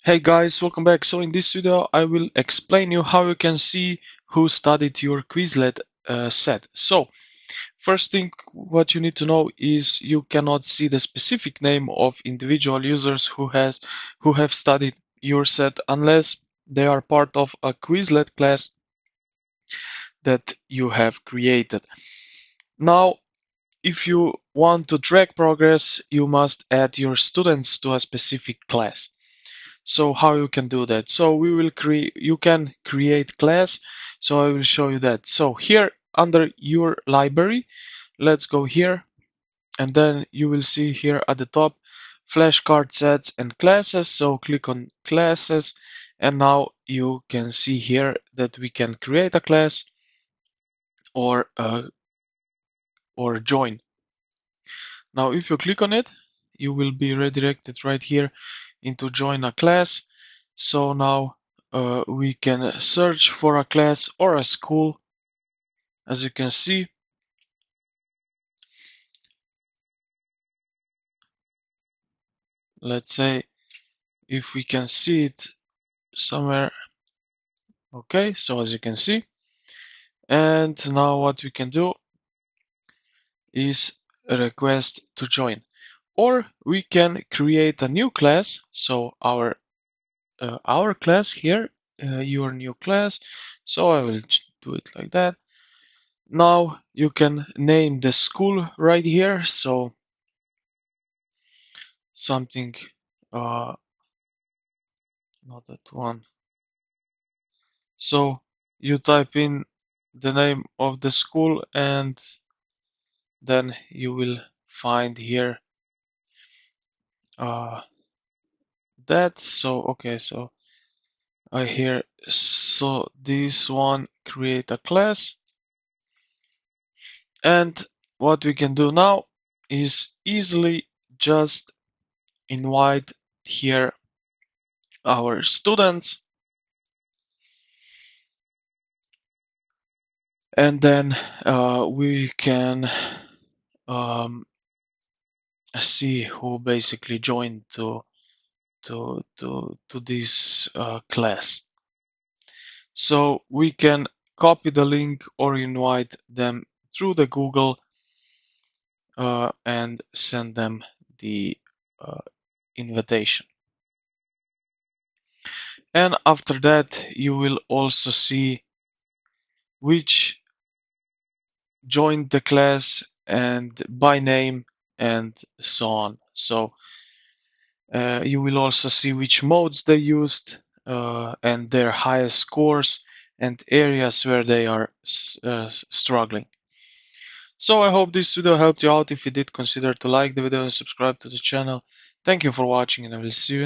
Hey guys, welcome back. So in this video I will explain you how you can see who studied your Quizlet set. So first thing what you need to know is you cannot see the specific name of individual users who have studied your set unless they are part of a Quizlet class that you have created. Now if you want to track progress, you must add your students to a specific class. So how you can do that? So you can create class. So I will show you that. So here under your library, let's go here and then you will see here at the top flashcard sets and classes. So click on classes and now you can see here that we can create a class or join. Now if you click on it, you will be redirected right here into join a class. So now we can search for a class or a school. As you can see, let's say if we can see it somewhere. Okay, so as you can see, and now what we can do is request to join, or we can create a new class. So our class here, your new class. So I will do it like that. Now you can name the school right here. So something, not that one. So you type in the name of the school and then you will find here that. So okay, so I here, so this one, create a class, and what we can do now is easily just invite here our students, and then we can see who basically joined to this class. So we can copy the link or invite them through the Google and send them the invitation. And after that, you will also see which joined the class and by name and so on. So you will also see which modes they used and their highest scores and areas where they are struggling. So I hope this video helped you out. If you did, consider to like the video and subscribe to the channel. Thank you for watching and I will see you